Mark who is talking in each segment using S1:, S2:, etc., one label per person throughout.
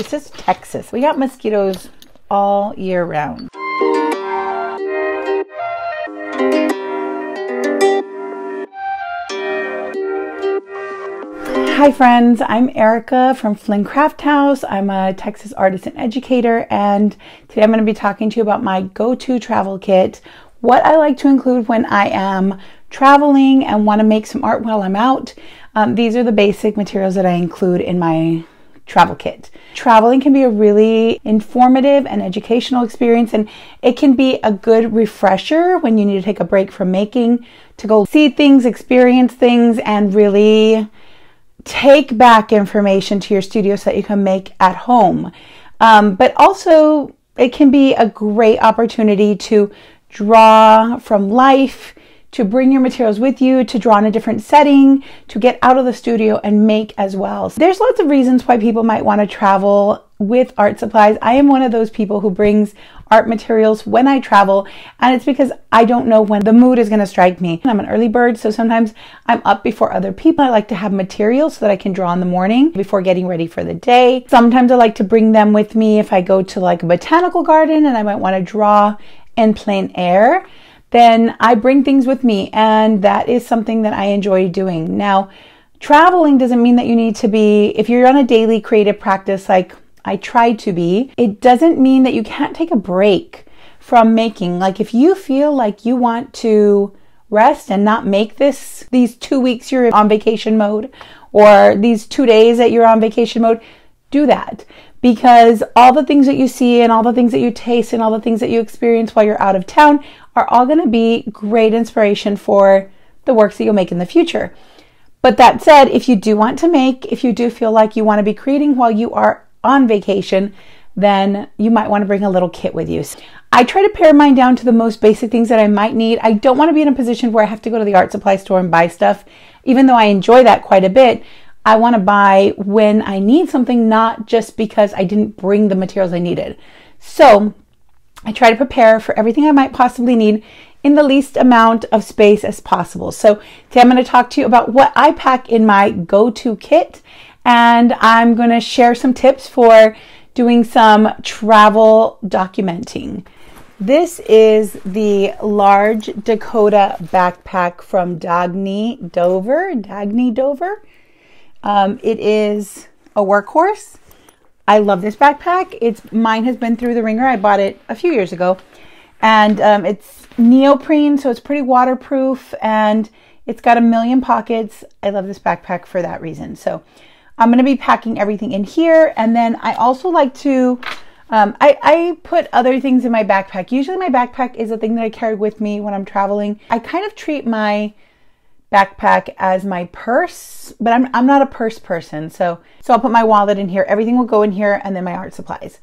S1: This is Texas. We got mosquitoes all year round. Hi friends, I'm Erica from flynncrafthouse. I'm a Texas artist and educator, and today I'm going to be talking to you about my go-to travel kit, what I like to include when I am traveling and want to make some art while I'm out. These are the basic materials that I include in my travel kit. Traveling can be a really informative and educational experience, and it can be a good refresher when you need to take a break from making, to go see things, experience things, and really take back information to your studio so that you can make at home. But also it can be a great opportunity to draw from life, to bring your materials with you, to draw in a different setting, to get out of the studio and make as well. So there's lots of reasons why people might want to travel with art supplies. I am one of those people who brings art materials when I travel, and it's because I don't know when the mood is going to strike me. I'm an early bird, so sometimes I'm up before other people. I like to have materials so that I can draw in the morning before getting ready for the day. Sometimes I like to bring them with me if I go to like a botanical garden and I might want to draw in plein air. Then I bring things with me, and that is something that I enjoy doing. Now, traveling doesn't mean that you need to be, if you're on a daily creative practice like I try to be, it doesn't mean that you can't take a break from making. Like if you feel like you want to rest and not make these 2 weeks you're on vacation mode, or these 2 days that you're on vacation mode, do that. Because all the things that you see and all the things that you taste and all the things that you experience while you're out of town are all going to be great inspiration for the works that you'll make in the future. But that said, if you do want to make, if you do feel like you want to be creating while you are on vacation, then you might want to bring a little kit with you. I try to pare mine down to the most basic things that I might need. I don't want to be in a position where I have to go to the art supply store and buy stuff. Even though I enjoy that quite a bit, I want to buy when I need something, not just because I didn't bring the materials I needed. So I try to prepare for everything I might possibly need in the least amount of space as possible. So today I'm going to talk to you about what I pack in my go-to kit, and I'm going to share some tips for doing some travel documenting. This is the large Dakota backpack from Dagne, Dover. It is a workhorse. I love this backpack. Mine has been through the ringer. I bought it a few years ago, and it's neoprene, so it's pretty waterproof, and it's got a million pockets. I love this backpack for that reason. So I'm going to be packing everything in here, and then I also like to I put other things in my backpack. Usually my backpack is a thing that I carry with me when I'm traveling. I kind of treat my backpack as my purse, but I'm not a purse person. So I'll put my wallet in here. Everything will go in here, and then my art supplies.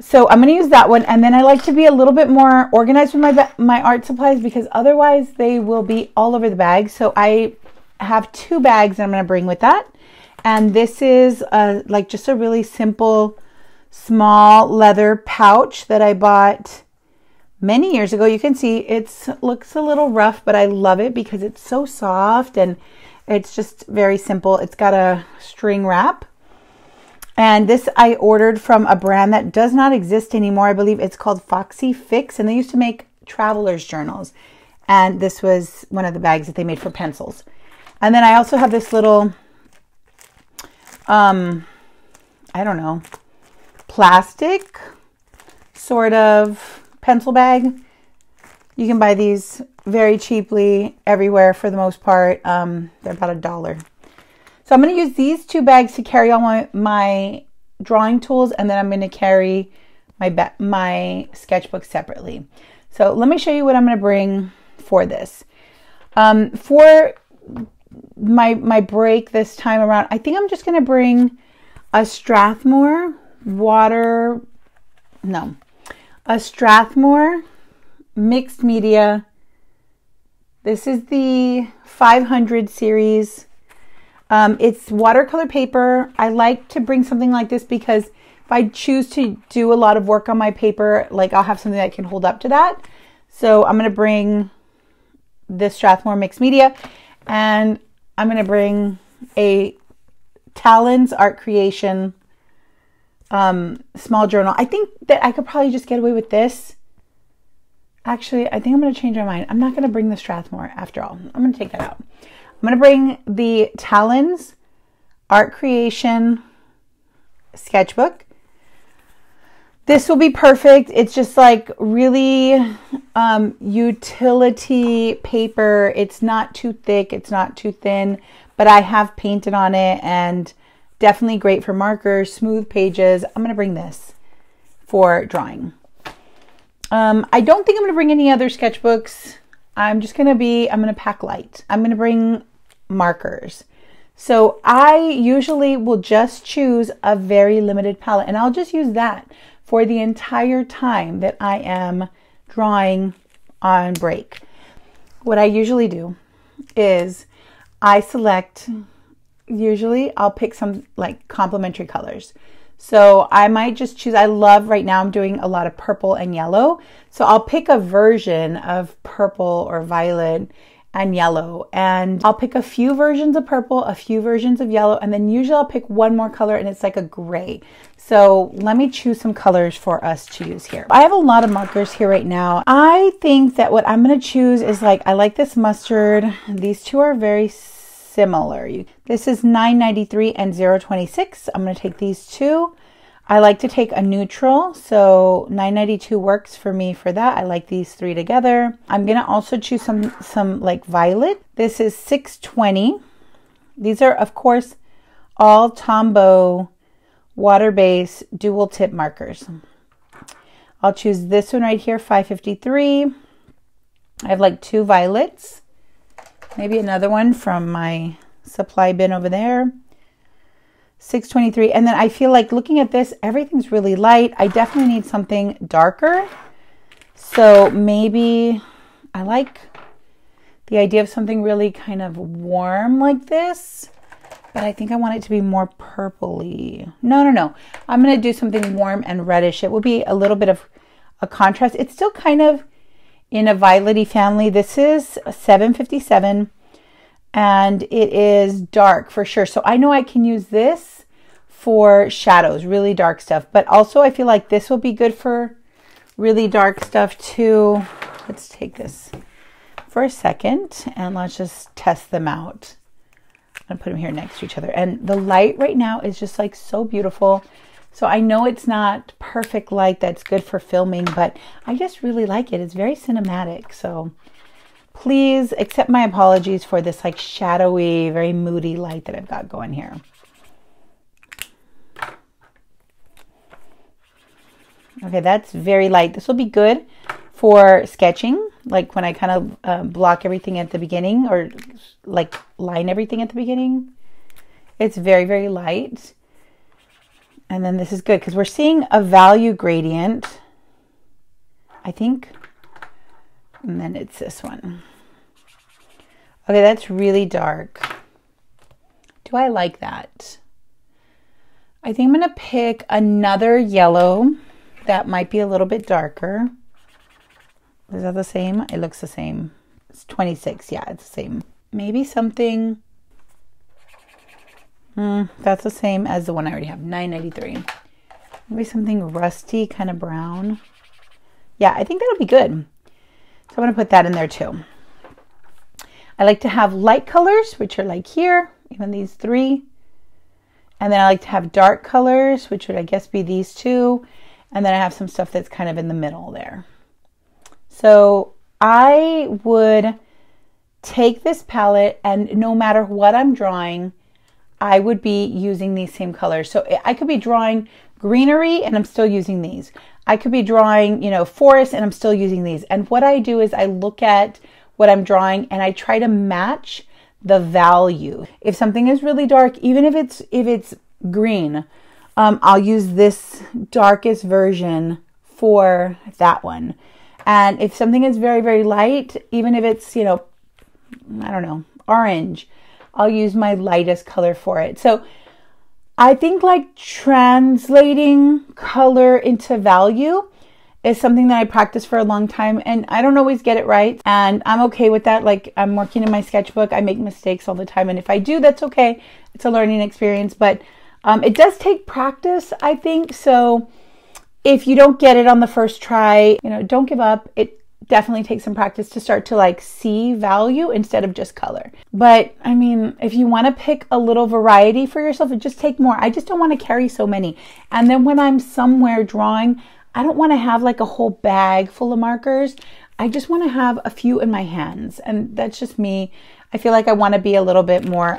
S1: So I'm going to use that one, and then I like to be a little bit more organized with my art supplies, because otherwise they will be all over the bag. So I have 2 bags that I'm going to bring with that, and this is like just a really simple small leather pouch that I bought many years ago. You can see it looks a little rough, but I love it because it's so soft and it's just very simple. It's got a string wrap, and this I ordered from a brand that does not exist anymore. I believe it's called Foxy Fix, and they used to make traveler's journals, and this was one of the bags that they made for pencils. And then I also have this little I don't know, plastic sort of pencil bag. You can buy these very cheaply everywhere for the most part. They're about $1. So I'm going to use these 2 bags to carry all my drawing tools, and then I'm going to carry my sketchbook separately. So let me show you what I'm going to bring for this. For my break this time around, I think I'm just going to bring a Strathmore mixed media. This is the 500 series. It's watercolor paper. I like to bring something like this because if I choose to do a lot of work on my paper, like I'll have something that can hold up to that. So I'm going to bring this Strathmore mixed media, and I'm going to bring a Talens Art Creation small journal. I think that I could probably just get away with this. Actually, I think I'm going to change my mind. I'm not going to bring the Strathmore after all. I'm going to take that out. I'm going to bring the Talens Art Creation Sketchbook. This will be perfect. It's just like really utility paper. It's not too thick. It's not too thin, but I have painted on it and definitely great for markers, smooth pages. I'm going to bring this for drawing. I don't think I'm going to bring any other sketchbooks. I'm going to pack light. I'm going to bring markers. So I usually will just choose a very limited palette, and I'll just use that for the entire time that I am drawing on break. What I usually do is I select, usually I'll pick some like complementary colors. So I might just choose, I love right now I'm doing a lot of purple and yellow. So I'll pick a version of purple or violet and yellow, and I'll pick a few versions of purple, a few versions of yellow, and then usually I'll pick one more color and it's like a gray. So let me choose some colors for us to use here. I have a lot of markers here right now. I think that what I'm going to choose is like, I like this mustard. These two are very similar. This is $9.93 and $0.26. I'm going to take these two. I like to take a neutral, so $9.92 works for me for that. I like these three together. I'm going to also choose some like violet. This is $6.20. These are, of course, all Tombow water-based dual tip markers. I'll choose this one right here, $5.53. I have like two violets. Maybe another one from my supply bin over there. $6.23. And then I feel like looking at this, everything's really light. I definitely need something darker. So maybe I like the idea of something really kind of warm like this, but I think I want it to be more purpley. No. I'm going to do something warm and reddish. It will be a little bit of a contrast. It's still kind of in a violet-y family. This is $7.57. And it is dark for sure. So I know I can use this for shadows, really dark stuff. But also I feel like this will be good for really dark stuff too. Let's take this for a second and let's just test them out. I'm going to put them here next to each other. And the light right now is just like so beautiful. So I know it's not perfect light that's good for filming, but I just really like it. It's very cinematic. So please accept my apologies for this like shadowy, very moody light that I've got going here. Okay, that's very light. This will be good for sketching, like when I kind of block everything at the beginning or like line everything at the beginning. It's very, very light. And then this is good because we're seeing a value gradient, I think. And then it's this one. Okay, that's really dark. Do I like that? I think I'm going to pick another yellow that might be a little bit darker. Is that the same? It looks the same. It's 26. Yeah, it's the same. Maybe something. That's the same as the one I already have. $9.93. Maybe something rusty, kind of brown. Yeah, I think that'll be good. So I'm going to put that in there too. I like to have light colors, which are like here, even these three. And then I like to have dark colors, which would I guess be these two. And then I have some stuff that's kind of in the middle there. So I would take this palette and no matter what I'm drawing, I would be using these same colors. So I could be drawing greenery and I'm still using these. I could be drawing, you know, forest and I'm still using these. And what I do is I look at what I'm drawing and I try to match the value. If something is really dark, even if it's green, I'll use this darkest version for that one. And if something is very, very light, even if it's, you know, I don't know, orange, I'll use my lightest color for it. So I think like translating color into value is something that I practice for a long time and I don't always get it right. And I'm okay with that. Like I'm working in my sketchbook. I make mistakes all the time. And if I do, that's okay. It's a learning experience. But It does take practice, I think. So if you don't get it on the first try, you know, don't give up. It definitely takes some practice to start to like see value instead of just color. But I mean, if you want to pick a little variety for yourself, it just take more. I just don't want to carry so many. And then when I'm somewhere drawing, I don't want to have like a whole bag full of markers. I just want to have a few in my hands. And that's just me. I feel like I want to be a little bit more,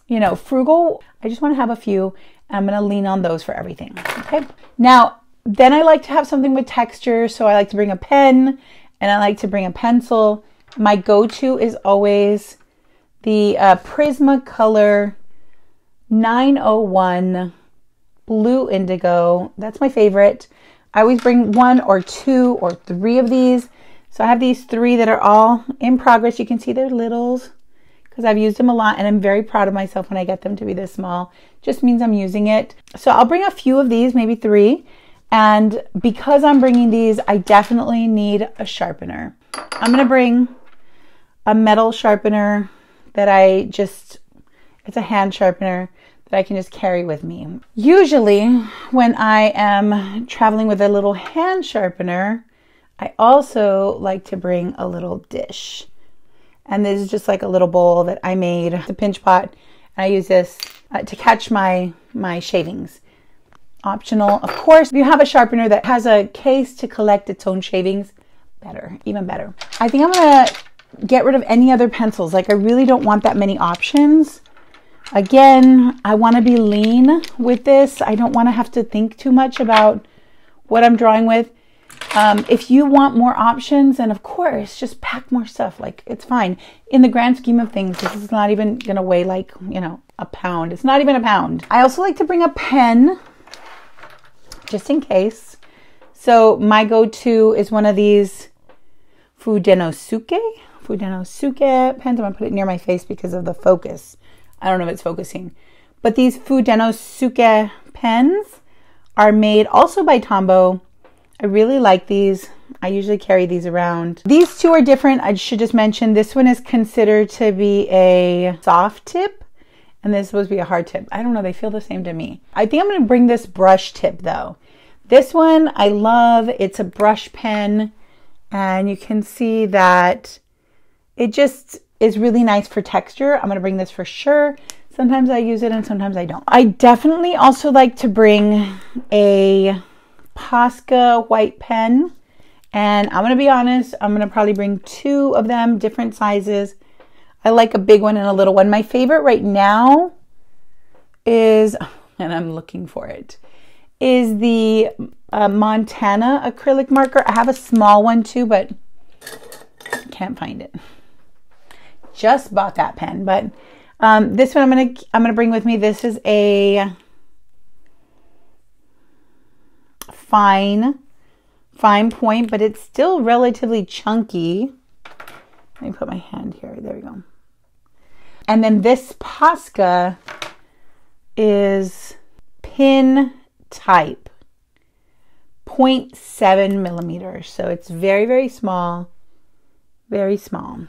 S1: you know, frugal. I just want to have a few. I'm going to lean on those for everything. Okay. Now, then I like to have something with texture. So I like to bring a pen and I like to bring a pencil. My go-to is always the Prismacolor 901 Blue Indigo. That's my favorite. I always bring 1 or 2 or 3 of these. So I have these 3 that are all in progress. You can see they're littles because I've used them a lot and I'm very proud of myself when I get them to be this small. Just means I'm using it. So I'll bring a few of these, maybe 3. And because I'm bringing these, I definitely need a sharpener. I'm going to bring a metal sharpener that it's a hand sharpener that I can just carry with me. Usually when I am traveling with a little hand sharpener, I also like to bring a little dish. And this is just like a little bowl that I made, the pinch pot. And I use this to catch my shavings. Optional, of course. If you have a sharpener that has a case to collect its own shavings, better, even better. I think I'm gonna get rid of any other pencils. Like I really don't want that many options. Again, I want to be lean with this. I don't want to have to think too much about what I'm drawing with. If you want more options, then of course, just pack more stuff. Like it's fine. In the grand scheme of things, this is not even gonna weigh like, you know, a pound. It's not even a pound. I also like to bring a pen just in case. So my go-to is one of these Fudenosuke pens. I'm gonna put it near my face because of the focus. I don't know if it's focusing, but these Fudenosuke pens are made also by Tombow. I really like these. I usually carry these around. These 2 are different. I should just mention this one is considered to be a soft tip and this is supposed to be a hard tip. I don't know. They feel the same to me. I think I'm going to bring this brush tip though. This one I love. It's a brush pen and you can see that it just is really nice for texture. I'm going to bring this for sure. Sometimes I use it and sometimes I don't. I definitely also like to bring a Posca white pen. And I'm going to be honest, I'm going to probably bring 2 of them, different sizes. I like a big one and a little one. My favorite right now is, and I'm looking for it, is the Montana acrylic marker. I have a small one too, but can't find it. Just bought that pen, but this one I'm gonna bring with me. This is a fine point, but it's still relatively chunky. Let me put my hand here. There we go. And then this Posca is pin type 0.7 millimeters. So it's very, very small. Very small.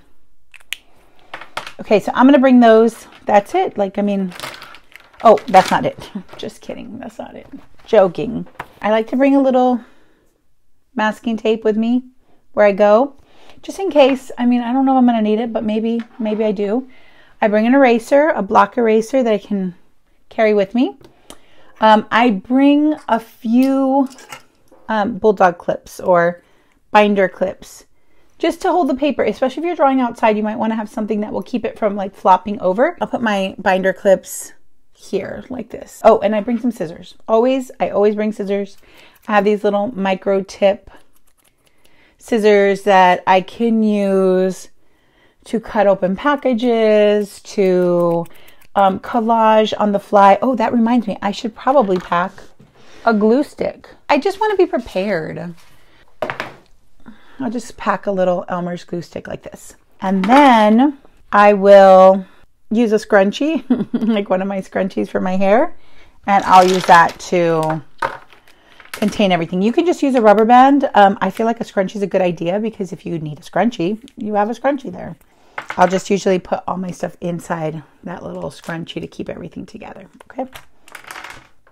S1: Okay, so I'm going to bring those. That's it. Like, I mean, oh, that's not it. Just kidding. That's not it. Joking. I like to bring a little masking tape with me where I go. Just in case. I mean, I don't know if I'm going to need it, but maybe I do. I bring an eraser, a block eraser that I can carry with me. I bring a few bulldog clips or binder clips just to hold the paper, especially if you're drawing outside. You might want to have something that will keep it from like flopping over. I'll put my binder clips here like this. Oh, and I bring some scissors. I always bring scissors. I have these little micro tip scissors that I can use to cut open packages, to collage on the fly. Oh, that reminds me, I should probably pack a glue stick. I just want to be prepared. I'll just pack a little Elmer's glue stick like this. And then I will use a scrunchie, like one of my scrunchies for my hair. And I'll use that to contain everything. You can just use a rubber band. I feel like a scrunchie is a good idea because if you need a scrunchie, you have a scrunchie there. I'll just usually put all my stuff inside that little scrunchie to keep everything together. Okay.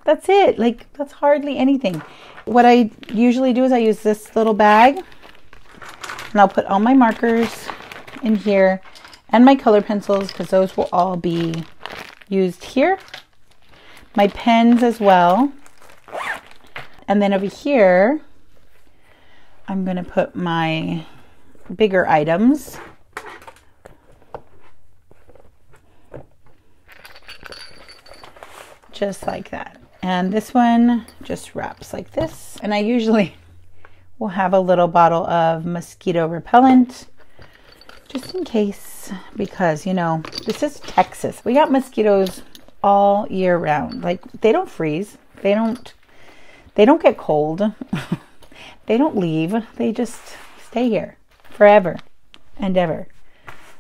S1: That's it. Like, that's hardly anything. What I usually do is I use this little bag, and I'll put all my markers in here and my color pencils, because those will all be used here. My pens as well. And then over here, I'm going to put my bigger items. Just like that. And this one just wraps like this. And I usually will have a little bottle of mosquito repellent, just in case, because, you know, this is Texas. We got mosquitoes all year round. Like, they don't freeze. They don't get cold. They don't leave. They just stay here forever and ever.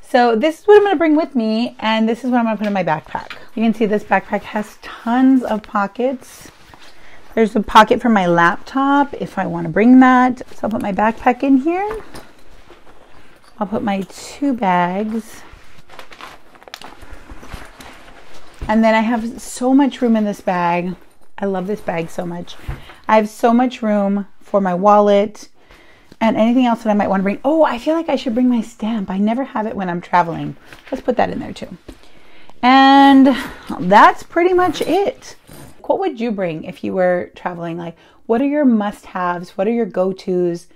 S1: So this is what I'm going to bring with me, and this is what I'm going to put in my backpack. You can see this backpack has tons of pockets. There's a pocket for my laptop if I want to bring that. So I'll put my backpack in here. I'll put my 2 bags. And then I have so much room in this bag. I love this bag so much. I have so much room for my wallet and anything else that I might want to bring. Oh, I feel like I should bring my stamp. I never have it when I'm traveling. Let's put that in there too. And that's pretty much it. What would you bring if you were traveling? Like, what are your must-haves? What are your go-tos?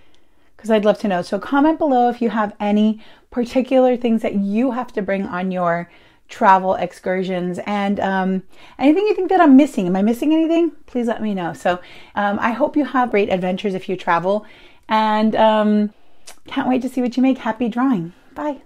S1: Because I'd love to know. So comment below if you have any particular things that you have to bring on your travel excursions, and anything you think that I'm missing. Am I missing anything? Please let me know. So I hope you have great adventures if you travel, and can't wait to see what you make. Happy drawing. Bye.